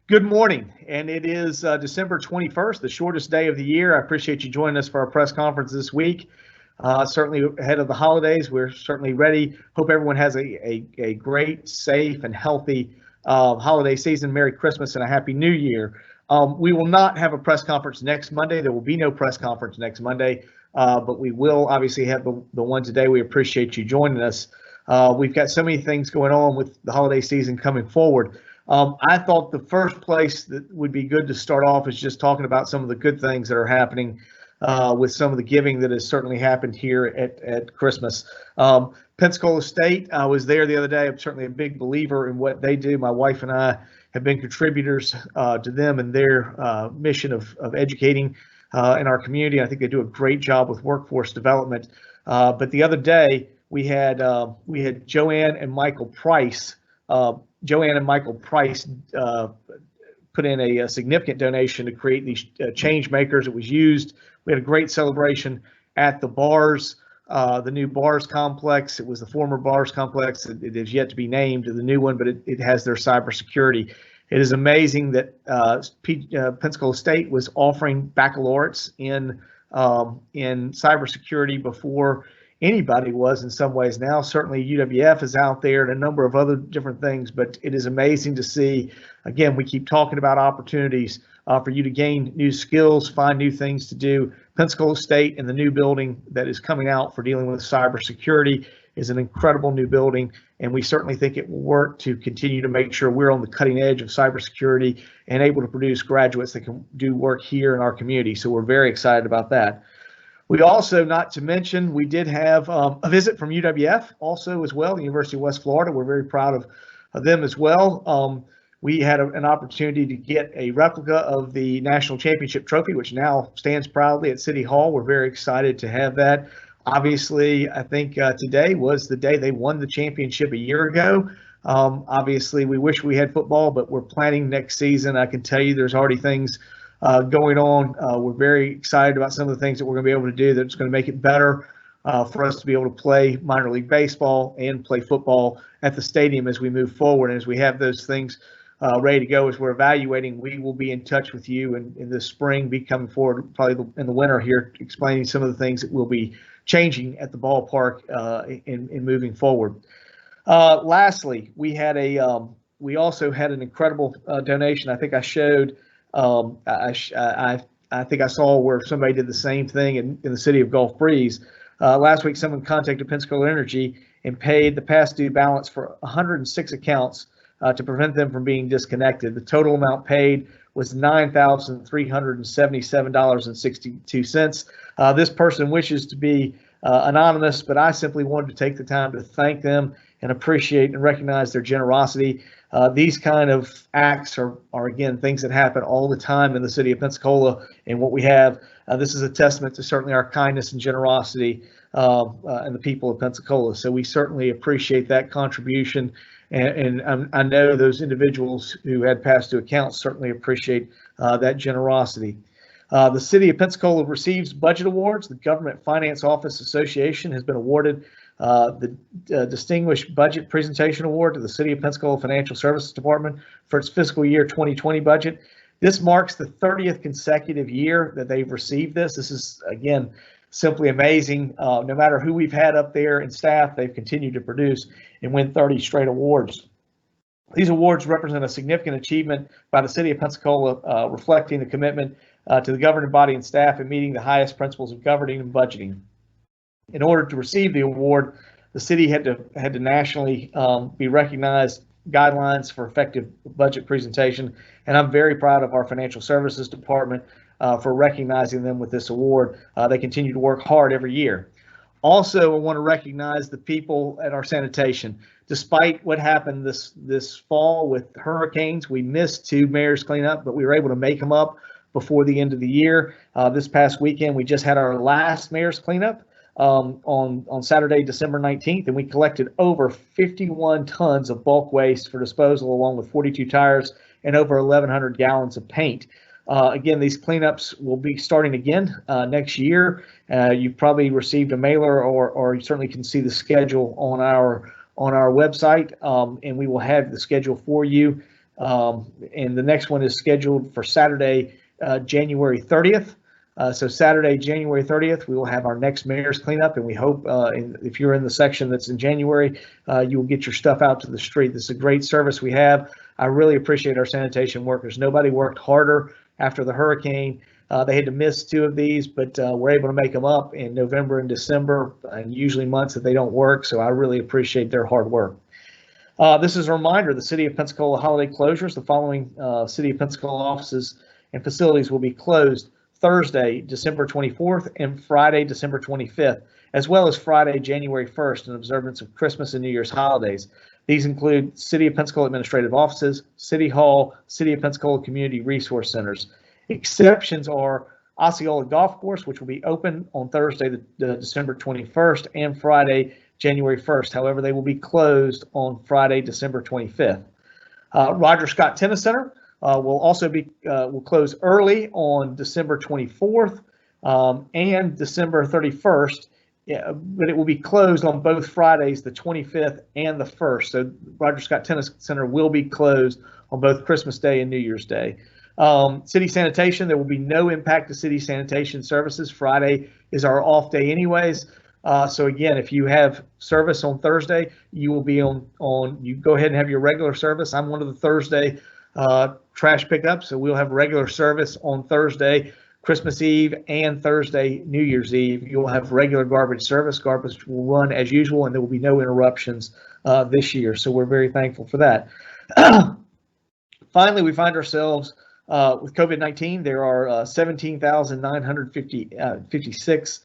Good morning, and it is December 21st, the shortest day of the year. I appreciate you joining us for our press conference this week. Certainly ahead of the holidays, we're certainly ready. Hope everyone has a great, safe, and healthy holiday season. Merry Christmas and a Happy New Year. We will not have a press conference next Monday. There will be no press conference next Monday, but we will obviously have the one today. We appreciate you joining us. We've got so many things going on with the holiday season coming forward. I thought the first place that would be good to start off is just talking about some of the good things that are happening with some of the giving that has certainly happened here at Christmas. Pensacola State, I was there the other day. I'm certainly a big believer in what they do. My wife and I have been contributors to them and their mission of educating in our community. I think they do a great job with workforce development. But the other day, we had Joanne and Michael Price. Joanne and Michael Price put in a significant donation to create these change makers. It was used. We had a great celebration at the bars, the new bars complex. It was the former bars complex. It is yet to be named the new one, but it has their cybersecurity. It is amazing that Pensacola State was offering baccalaureates in cybersecurity before anybody was in some ways. Now certainly UWF is out there and a number of other different things, but it is amazing to see. Again, we keep talking about opportunities for you to gain new skills, find new things to do. Pensacola State and the new building that is coming out for dealing with cybersecurity is an incredible new building, and we certainly think it will work to continue to make sure we're on the cutting edge of cybersecurity and able to produce graduates that can do work here in our community. So we're very excited about that. We also, not to mention, we did have a visit from UWF also as well, the University of West Florida. We're very proud of them as well. We had an opportunity to get a replica of the National Championship Trophy, which now stands proudly at City Hall. We're very excited to have that. Obviously, I think today was the day they won the championship a year ago. Obviously, we wish we had football, but we're planning next season. I can tell you there's already things going on. We're very excited about some of the things that we're going to be able to do that's going to make it better for us to be able to play minor league baseball and play football at the stadium as we move forward. And as we have those things ready to go, as we're evaluating, we will be in touch with you in the spring, be coming forward probably in the winter here, explaining some of the things that will be changing at the ballpark in moving forward. Lastly, we also had an incredible donation. I think I showed. I think I saw where somebody did the same thing in the city of Gulf Breeze. Last week, someone contacted Pensacola Energy and paid the past due balance for 106 accounts to prevent them from being disconnected. The total amount paid was $9,377.62. This person wishes to be anonymous, but I simply wanted to take the time to thank them and appreciate and recognize their generosity. These kind of acts are again things that happen all the time in the city of Pensacola, and what we have. This is a testament to certainly our kindness and generosity and the people of Pensacola. So we certainly appreciate that contribution, and I know those individuals who had past due accounts certainly appreciate that generosity. The City of Pensacola receives budget awards. The Government Finance Office Association has been awarded the Distinguished Budget Presentation Award to the City of Pensacola Financial Services Department for its fiscal year 2020 budget. This marks the 30th consecutive year that they've received this. This is, again, simply amazing. No matter who we've had up there in staff, they've continued to produce and win 30 straight awards. These awards represent a significant achievement by the City of Pensacola, reflecting the commitment to the governing body and staff in meeting the highest principles of governing and budgeting. In order to receive the award, the city had to nationally be recognized guidelines for effective budget presentation, and I'm very proud of our financial services department for recognizing them with this award. They continue to work hard every year. Also, I want to recognize the people at our sanitation. Despite what happened this fall with hurricanes, we missed 2 mayor's cleanup, but we were able to make them up before the end of the year. This past weekend, we just had our last mayor's cleanup on Saturday, December 19th, and we collected over 51 tons of bulk waste for disposal, along with 42 tires and over 1,100 gallons of paint. Again, these cleanups will be starting again next year. You've probably received a mailer, or you certainly can see the schedule on our website, and we will have the schedule for you. And the next one is scheduled for Saturday, January 30th. So Saturday, January 30th, we will have our next mayor's cleanup, and we hope if you're in the section that's in January, you will get your stuff out to the street. This is a great service we have. I really appreciate our sanitation workers. Nobody worked harder after the hurricane. They had to miss 2 of these, but we're able to make them up in November and December, and usually months that they don't work. So I really appreciate their hard work. This is a reminder, the City of Pensacola holiday closures. The following City of Pensacola offices and facilities will be closed Thursday, December 24th, and Friday, December 25th, as well as Friday, January 1st, in observance of Christmas and New Year's holidays. These include City of Pensacola administrative offices, City Hall, City of Pensacola community resource centers. Exceptions are Osceola Golf Course, which will be open on Thursday, the December 21st, and Friday, January 1st. However, they will be closed on Friday, December 25th. Roger Scott Tennis Center will also be will close early on December 24th and December 31st, but it will be closed on both Fridays, the 25th and the 1st. So Roger Scott Tennis Center will be closed on both Christmas Day and New Year's Day. City Sanitation, there will be no impact to city sanitation services. Friday is our off day anyways. So again, if you have service on Thursday, you will be you go ahead and have your regular service. I'm one of the Thursday trash pickups, so we'll have regular service on Thursday, Christmas Eve, and Thursday, New Year's Eve. You'll have regular garbage service. Garbage will run as usual, and there will be no interruptions this year. So we're very thankful for that. Finally, we find ourselves with COVID-19. There are 17,956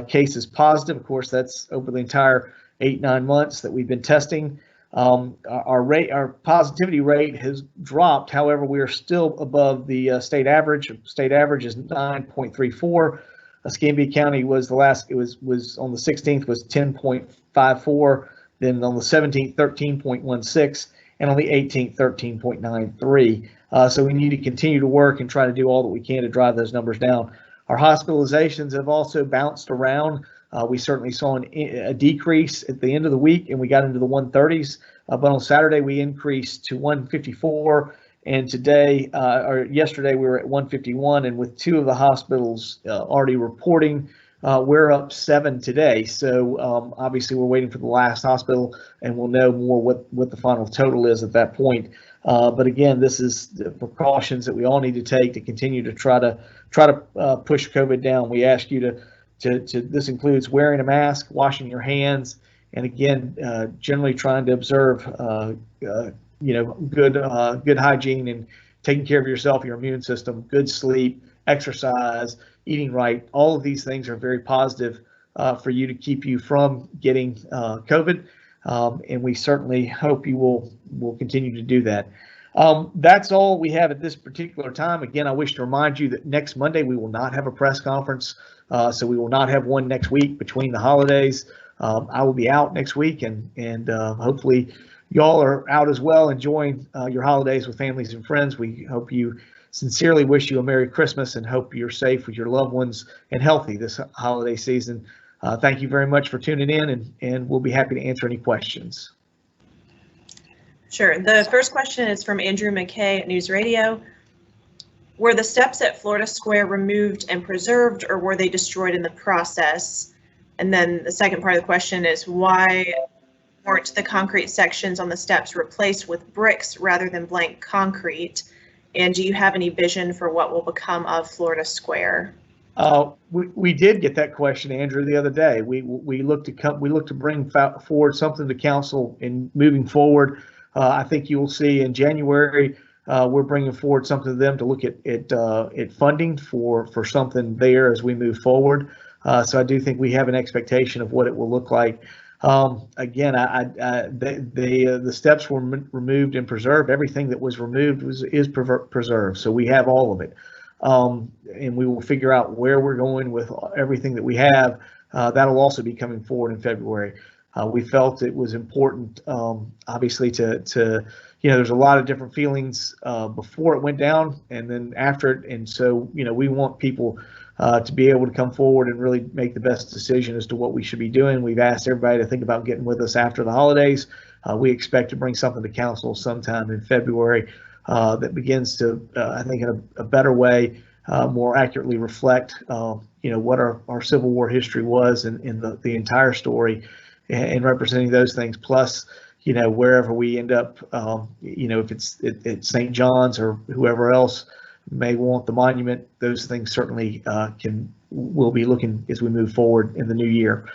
cases positive. Of course, that's over the entire 8-9 months that we've been testing. Our positivity rate has dropped. However, we are still above the state average. State average is 9.34. Escambia County was was on the 16th was 10.54. Then on the 17th, 13.16, and on the 18th, 13.93. So we need to continue to work and try to do all that we can to drive those numbers down. Our hospitalizations have also bounced around. We certainly saw a decrease at the end of the week, and we got into the 130s. But on Saturday, we increased to 154, and yesterday, we were at 151. And with 2 of the hospitals already reporting, we're up 7 today. So obviously, we're waiting for the last hospital, and we'll know more what the final total is at that point. But again, this is the precautions that we all need to take to continue to try to push COVID down. We ask you to this includes wearing a mask, washing your hands, and again, generally trying to observe good hygiene and taking care of yourself, your immune system, good sleep, exercise, eating right. All of these things are very positive for you to keep you from getting COVID, and we certainly hope you will continue to do that. That's all we have at this particular time. Again, I wish to remind you that next Monday we will not have a press conference, so we will not have one next week between the holidays. I will be out next week, and hopefully y'all are out as well, enjoying your holidays with families and friends. We hope you sincerely wish you a Merry Christmas and hope you're safe with your loved ones and healthy this holiday season. Thank you very much for tuning in, and we'll be happy to answer any questions. Sure. The first question is from Andrew McKay at News Radio. Were the steps at Florida Square removed and preserved, or were they destroyed in the process? And then the second part of the question is, why weren't the concrete sections on the steps replaced with bricks rather than blank concrete? And do you have any vision for what will become of Florida Square? We did get that question, Andrew, the other day. We looked to bring forward something to council in moving forward. I think you will see in January we're bringing forward something to them to look at funding for something there as we move forward. So I do think we have an expectation of what it will look like. Again, the steps were removed and preserved. Everything that was removed is preserved. So we have all of it. And we will figure out where we're going with everything that we have. That'll also be coming forward in February. We felt it was important, obviously, to there's a lot of different feelings before it went down and then after it. And so, we want people to be able to come forward and really make the best decision as to what we should be doing. We've asked everybody to think about getting with us after the holidays We expect to bring something to council sometime in February that begins to, I think, in a better way, more accurately reflect, what our Civil War history was in the entire story, and representing those things. Plus, wherever we end up, if it's at St. John's or whoever else may want the monument, those things certainly will be looking as we move forward in the new year.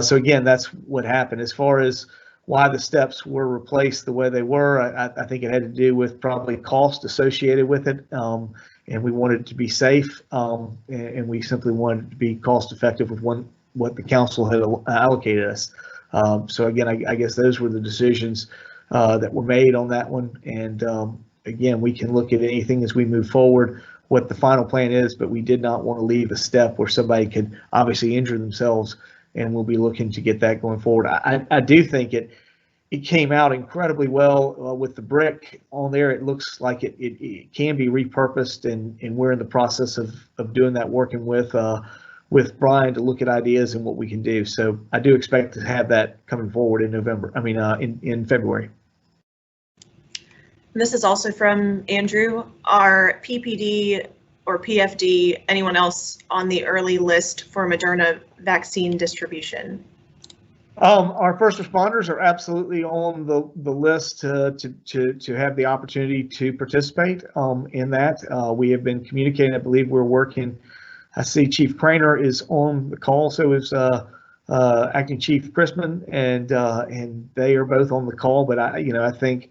So again, that's what happened. As far as why the steps were replaced the way they were, I think it had to do with probably cost associated with it, and we wanted it to be safe, and we simply wanted it to be cost effective with what the council had allocated us. So again, I guess those were the decisions that were made on that one. And again, we can look at anything as we move forward, what the final plan is, but we did not want to leave a step where somebody could obviously injure themselves, and we'll be looking to get that going forward. I do think it came out incredibly well with the brick on there. It looks like it can be repurposed, and we're in the process of doing that, working with Brian to look at ideas and what we can do. So I do expect to have that coming forward in November. In February. This is also from Andrew. Are PPD or PFD, anyone else on the early list for Moderna vaccine distribution? Our first responders are absolutely on the list to have the opportunity to participate in that. We have been communicating. I believe we're working. I see Chief Craner is on the call, so is Acting Chief Chrisman, and they are both on the call. But I think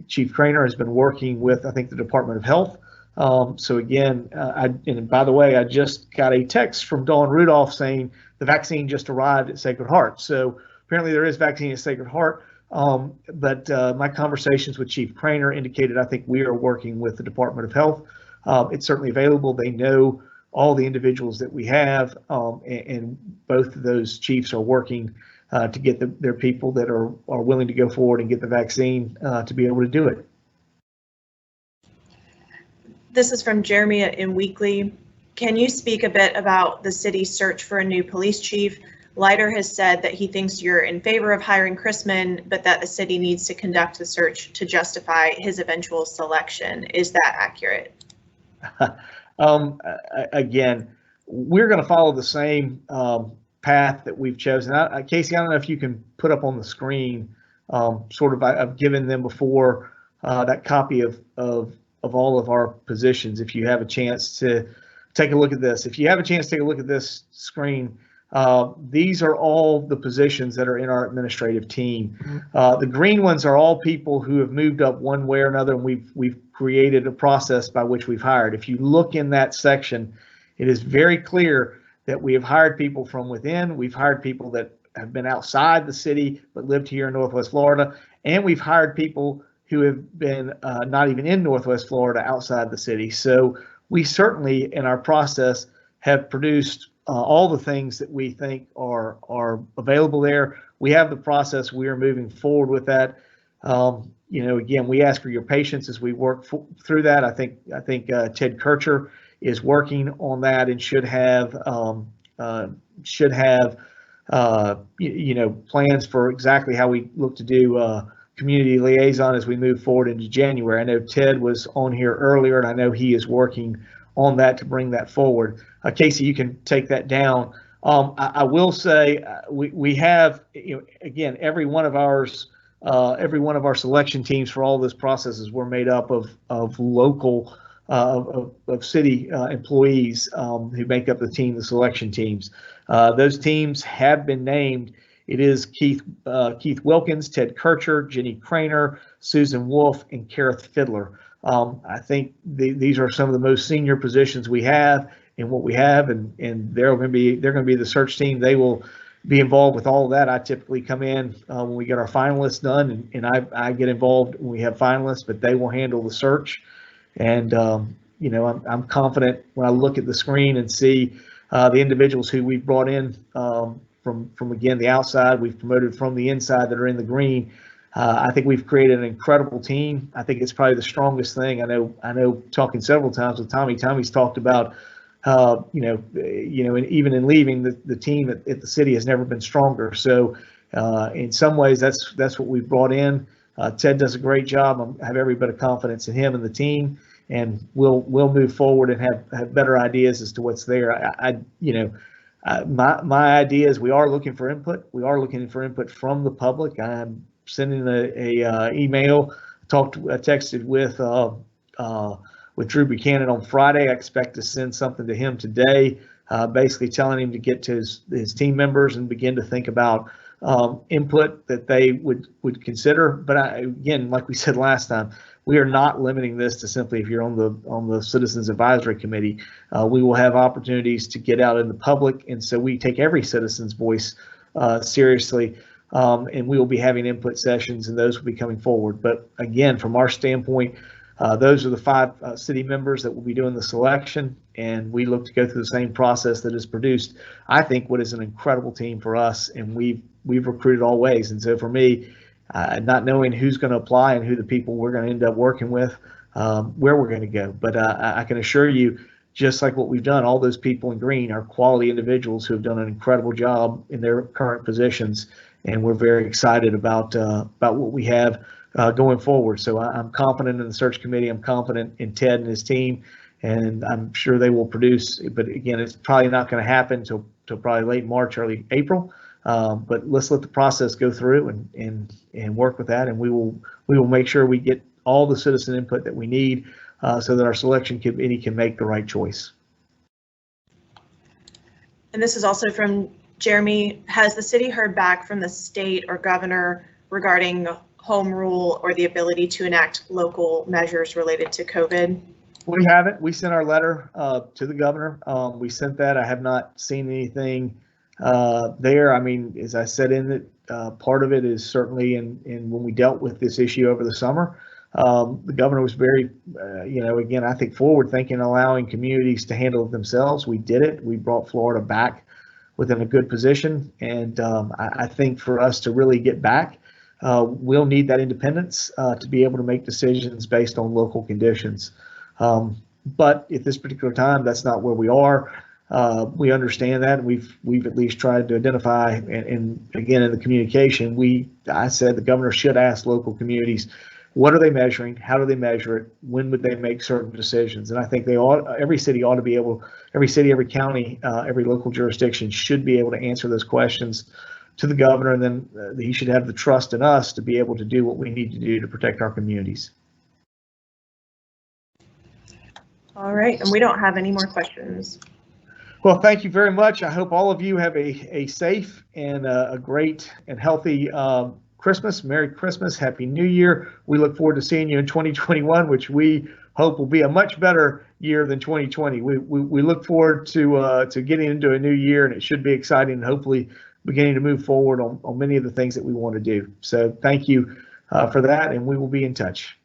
Chief Craner has been working with, I think, the Department of Health. So again, and by the way, I just got a text from Dawn Rudolph saying the vaccine just arrived at Sacred Heart. So apparently there is vaccine at Sacred Heart. But my conversations with Chief Craner indicated I think we are working with the Department of Health. It's certainly available. They know all the individuals that we have, and both of those chiefs are working to get their people that are willing to go forward and get the vaccine to be able to do it. This is from Jeremy in Weekly. Can you speak a bit about the city's search for a new police chief? Leiter has said that he thinks you're in favor of hiring Chrisman, but that the city needs to conduct the search to justify his eventual selection. Is that accurate? Again, we're going to follow the same path that we've chosen. Casey, I don't know if you can put up on the screen, I've given them before that copy of all of our positions. If you have a chance to take a look at this, take a look at this screen. These are all the positions that are in our administrative team. The green ones are all people who have moved up one way or another, and we've created a process by which we've hired. If you look in that section, it is very clear that we have hired people from within. We've hired people that have been outside the city but lived here in Northwest Florida, and we've hired people who have been not even in Northwest Florida, outside the city. So we certainly, in our process, have produced all the things that we think are available there. We have the process. We are moving forward with that. Again, we ask for your patience as we work through that. I think Ted Kircher is working on that and should have plans for exactly how we look to do community liaison as we move forward into January. I know Ted was on here earlier, and I know he is working on that to bring that forward. Casey, you can take that down. I will say we have, again, every one of our selection teams for all those processes were made up of local of city employees who make up the selection teams. Those teams have been named. It is Keith Wilkins, Ted Kircher, Jenny Craner, Susan Wolf, and Kareth Fiddler. I think these are some of the most senior positions we have in what we have, and they're going to be the search team. They will be involved with all of that. I typically come in when we get our finalists done, and I get involved when we have finalists, but they will handle the search. And I'm confident when I look at the screen and see the individuals who we've brought in from again the outside, we've promoted from the inside that are in the green. I think we've created an incredible team. I think it's probably the strongest thing. I know. Talking several times with Tommy's talked about, and even in leaving, the team at the city has never been stronger. So In some ways, that's what we've brought in. Ted does a great job. I have every bit of confidence in him and the team, and we'll move forward and have better ideas as to what's there. My idea is we are looking for input. We are looking for input from the public. I'm sending a email, texted with Drew Buchanan on Friday. I expect to send something to him today, basically telling him to get to his team members and begin to think about input that they would consider. But again, like we said last time, we are not limiting this to simply if you're on the Citizens Advisory Committee. We will have opportunities to get out in the public, and so we take every citizen's voice seriously, and we will be having input sessions, and those will be coming forward. But again, from our standpoint, those are the 5 city members that will be doing the selection, and we look to go through the same process that is produced. I think what is an incredible team for us, and we've recruited all ways. And so for me, not knowing who's going to apply and who the people we're going to end up working with, where we're going to go. But I can assure you, just like what we've done, all those people in green are quality individuals who have done an incredible job in their current positions, and we're very excited about what we have going forward. So I'm confident in the search committee. I'm confident in Ted and his team, and I'm sure they will produce. But again, it's probably not going to happen till probably late March, early April. But let's let the process go through and work with that, and we will make sure we get all the citizen input that we need so that our selection committee can make the right choice. And this is also from Jeremy. Has the city heard back from the state or governor regarding home rule or the ability to enact local measures related to COVID? We haven't. We sent our letter to the governor. We sent that. I have not seen anything there. I mean, as I said in it, part of it is certainly in when we dealt with this issue over the summer, the governor was very, again, I think forward thinking, allowing communities to handle it themselves. We did it. We brought Florida back within a good position. And I think for us to really get back, we'll need that independence to be able to make decisions based on local conditions. But at this particular time, that's not where we are. We understand that. We've at least tried to identify, and again, in the communication, I said the governor should ask local communities, what are they measuring? How do they measure it? When would they make certain decisions? And I think every city ought to be able, every city, every county, every local jurisdiction should be able to answer those questions to the governor, and then he should have the trust in us to be able to do what we need to do to protect our communities. All right, and we don't have any more questions. Well, thank you very much. I hope all of you have a safe and a great and healthy Christmas. Merry Christmas. Happy New Year. We look forward to seeing you in 2021, which we hope will be a much better year than 2020. We look forward to getting into a new year, and it should be exciting and hopefully beginning to move forward on many of the things that we want to do. So thank you for that, and we will be in touch.